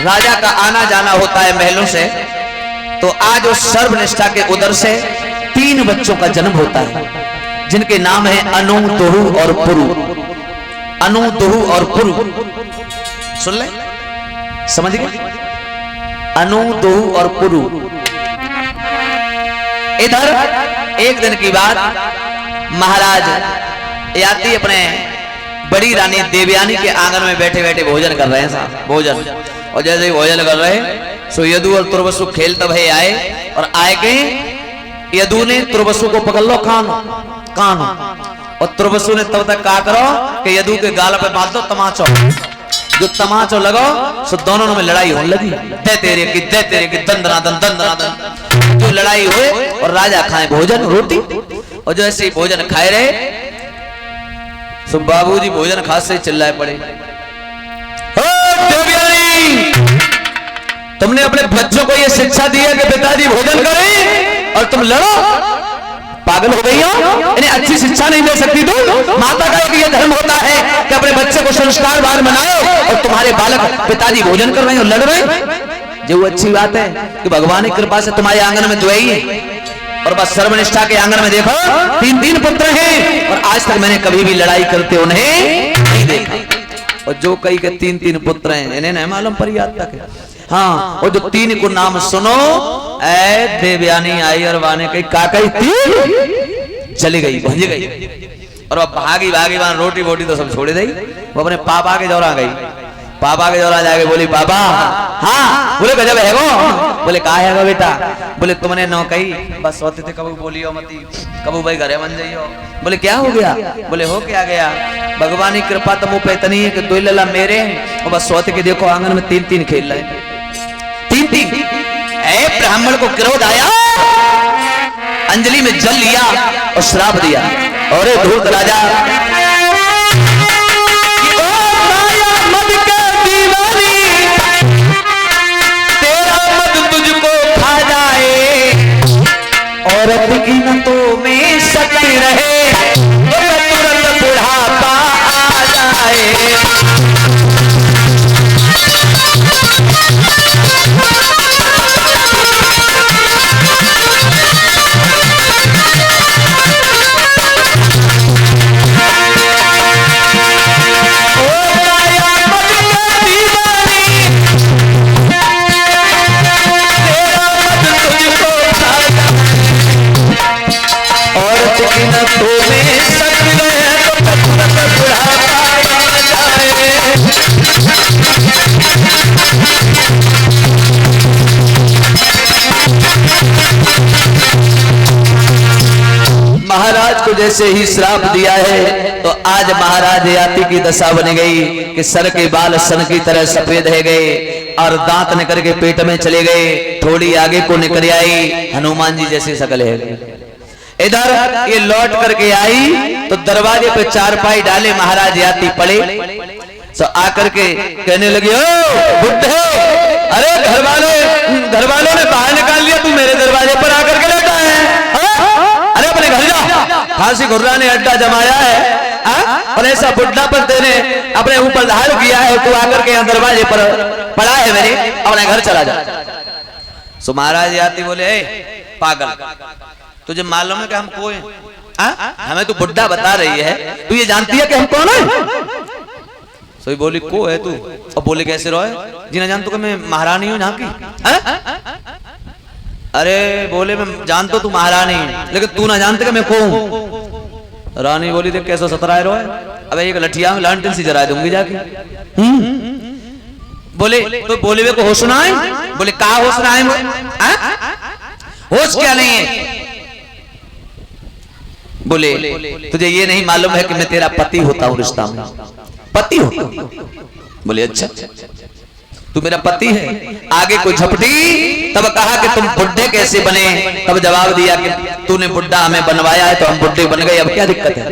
राजा का आना जाना होता है महलों से, तो आज उस सर्वनिष्ठा के उदर से 3 बच्चों का जन्म होता है, जिनके नाम है अनु, दोहु और पुरु। अनु, दोहु और पुरु, सुन ले, समझ गए? अनु, दोहु और पुरु। इधर एक दिन की बात, महाराज याति अपने बड़ी रानी देवयानी के आंगन में बैठे बैठे भोजन कर रहे हैं साहब, भोजन। और जैसे ही भोजन कर रहे सो यदु और तुर्वसु खेल तब है आए, और आए के यदु ने तुर्वसु को पकड़ लो कान कान, और तुर्वसु ने तब तक कहा करो कि यदु के गाल पे बांध दो तमाचो। जो तमाचो लगाओ सो दोनों में लड़ाई होने लगी, दे तेरे की दंदनादन दंदनादन। जो लड़ाई हुए और राजा खाए भोजन रोटी, और जो ऐसे भोजन खाए रहे सो बाबूजी भोजन खास से चिल्लाए पड़े, देवयानी तुमने अपने बच्चों को यह शिक्षा दी है कि पिताजी भोजन करें और तुम लड़ो, पागल हो गई हो? इन्हें अच्छी शिक्षा नहीं दे सकती तुम? माता का एक ये धर्म होता है कि अपने बच्चे को संस्कारवान बनाओ, और तुम्हारे बालक पिताजी भोजन कर रहे हैं और लड़ रहे हैं। जो अच्छी बात है कि भगवान की कृपा से तुम्हारे आंगन में दुआई है, और बस सर्वनिष्ठा के आंगन में देखो 3 पुत्र हैं, और आज तक मैंने कभी भी लड़ाई करते उन्हें नहीं देखा। और जो कई के 3 पुत्र हैं, इन्हें नहीं मालूम पर याद तक है। हाँ, और जो 3 को नाम सुनो, ऐ देवयानी आई और वाने कही काकई 3 चली गई, भंज गई, और वह भागी भागी वहां रोटी वोटी तो सब छोड़ दी, वो अपने पापा के दौरा गई। पापा के दौरान जाके बोली, पापा हाँ। बोले गजब है वो। बोले कहा है बेटा? बोले तुमने नौ कही बस सोते थे, कबू बोलियो मती, कबू भाई घरे बन जाइयो। बोले क्या हो गया? बोले हो क्या गया, भगवान की कृपा तो मुंह पे इतनी है कि 2 लला मेरे हैं, और बस सोते के देखो आंगन में 3 खेल रहे हैं, 3। ऐ ब्राह्मण को क्रोध आया, अंजलि में जल लिया और श्राप दिया, और धूर्त राजा औरत की नतों में शक्ति रहे तो तुरंत बुढ़ापा आ जाए। महाराज को जैसे ही श्राप दिया है, तो आज महाराज याति की दशा बन गई कि सर के बाल सन की तरह सफेद है गए, और दांत निकल के पेट में चले गए, थोड़ी आगे को निकल आई, हनुमान जी जैसी शकल है। इधर ये लौट करके आई तो दरवाजे पे 4 पाई डाले महाराज याति पड़े, तो आकर के कहने लगे, ओ बुड्ढे, अरे घर वालों ने बाहर निकाल लिया, तू मेरे दरवाजे पर आकर के लेटा है? अरे अपने घर जा, फांसी घुर्रा ने अड्डा जमाया है, और ऐसा बुड्ढा पर तेने अपने ऊपर धार किया है, तू आकर के यहाँ दरवाजे पर पड़ा है मेरे, अपने घर चला जा। सो महाराज याति बोले, पागल, तुझे मालूम है कि हम कौन हैं? हमें तू बुड्ढा बता रही है, तू ये जानती है कि हम कौन है? सो बोली को है तू? और बोले कैसे रोए, जिन्हें जान तो कि मैं महारानी हूं यहाँ की। अरे बोले मैं जानता तू महारानी, लेकिन तू ना जानते कि मैं कौन? रानी बोली देख कैसे सतराए रोए, अब एक लठिया में लालटेन से जरा दूंगी जाके। बोले तो बोले वे को होश ना है? बोले कहा होश ना है? होश क्या नहीं है? बोले तुझे ये नहीं मालूम है कि मैं तेरा पति होता हूँ, रिश्ता में पति होता हूँ। बोले अच्छा तू मेरा पति है। आगे कोई झपटी, तब कहा कि तुम बुड्ढे कैसे बने? तब जवाब दिया कि तूने बुड्ढा हमें बनवाया है तो हम बुड्ढे बन गए, अब क्या दिक्कत है?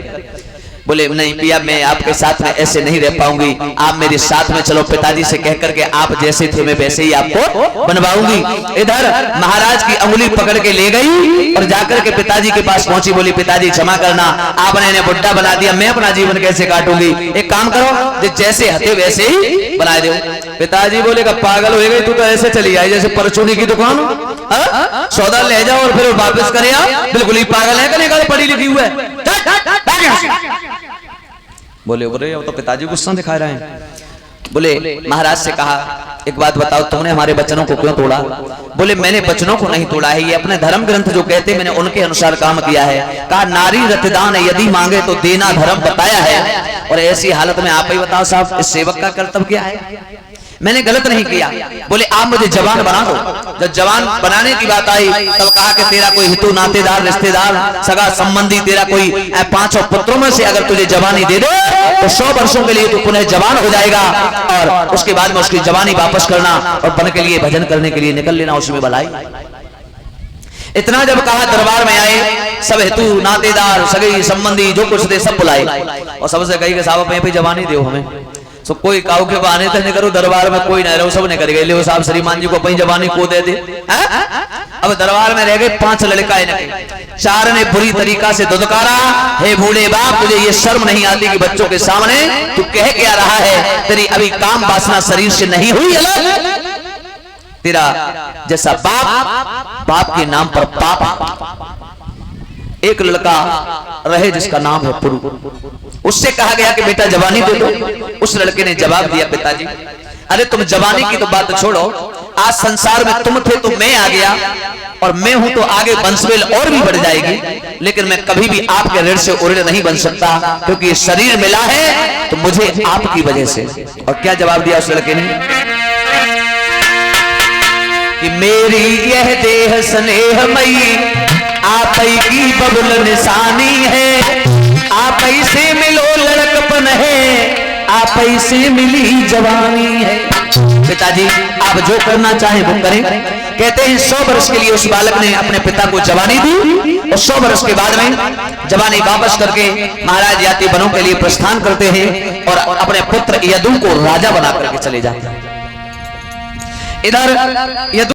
बोले नहीं पिया, मैं आपके साथ में ऐसे नहीं रह पाऊंगी, आप मेरे साथ में चलो, पिताजी से कह करके आप जैसे थे मैं वैसे ही आपको बनवाऊंगी। इधर महाराज की अंगुली पकड़ के ले गई और जाकर के पिताजी के पास पहुंची। बोली पिताजी क्षमा करना, आपने इन्हें बुढ़ा बना दिया, मैं अपना जीवन कैसे काटूंगी, एक काम करो जैसे हथे वैसे ही बना दो। पिताजी बोले पागल हो गई तू, तो ऐसे चली आई जैसे परचूनी की दुकान, सौदा ले जाओ और फिर वापस करे, बिल्कुल ही पागल है, कल पढ़ी लिखी हुआ है। बोले बोले तो पिताजी गुस्सा दिखा रहे हैं। बोले महाराज से कहा एक बात बताओ, तुमने हमारे वचनों को क्यों तोड़ा? बोले मैंने वचनों को नहीं तोड़ा है, ये अपने धर्म ग्रंथ जो कहते मैंने उनके अनुसार काम किया है। कहा नारी रतदान यदि मांगे तो देना धर्म बताया है, और ऐसी हालत में आप ही बताओ साहब इस सेवक का कर्तव्य क्या है? मैंने गलत नहीं किया। बोले आप मुझे जवान बना दो। जब जवान बनाने की बात आई तब कहा कि तेरा कोई हितू नातेदार रिश्तेदार सगा संबंधी, तेरा कोई 5 पुत्रों में से अगर तुझे जवानी दे दे तो 100 वर्षों के लिए तू पुनः जवान हो जाएगा, और उसके बाद में उसकी जवानी वापस करना और बन के लिए भजन करने के लिए निकल लेना, उसमें भलाई। इतना जब कहा दरबार में आए, सब हेतु नातेदार सगे संबंधी जो कुछ थे सब बुलाए, और सबसे कही कि साहब पे जवानी दो हमें। तो कोई काऊ के बहाने तो नहीं करो, दरबार में कोई नहीं रहो, सब ने कर गए ले साहब श्रीमान जी को अपनी जवानी को दे दे। अब दरबार में रह गए 5 लड़का, 4 ने बुरी तरीका से दुदकारा, हे बूढ़े बाप तुझे ये शर्म नहीं आती कि बच्चों के सामने तू कह क्या रहा है? तेरी अभी काम वासना शरीर से नहीं हुई अलग, तेरा जैसा बाप के नाम पर पाप। एक लड़का रहे जिसका नाम है पुरु, उससे कहा गया कि बेटा जवानी दे दो। उस लड़के ने जवाब दिया पिताजी अरे तुम जवानी की तो बात छोड़ो, आज संसार में तुम थे तो मैं आ गया, और मैं हूं तो आगे वंशवेल और भी बढ़ जाएगी, लेकिन मैं कभी भी आपके ऋण से ऋण नहीं बन सकता, क्योंकि ये शरीर मिला है तो मुझे आपकी वजह से। और क्या जवाब दिया उस लड़के ने कि मेरी यह देह स्नेहमयी आप की बबुल निशानी है, आप से मिलो लड़कपन है, आप से मिली जवानी है। पिताजी आप जो करना चाहें वो करें। कहते हैं 100 वर्ष के लिए उस बालक ने अपने पिता को जवानी दी, और 100 वर्ष के बाद में जवानी वापस करके महाराज याति वनों के लिए प्रस्थान करते हैं, और अपने पुत्र यदु को राजा बना करके चले जाते हैं। इधर यदु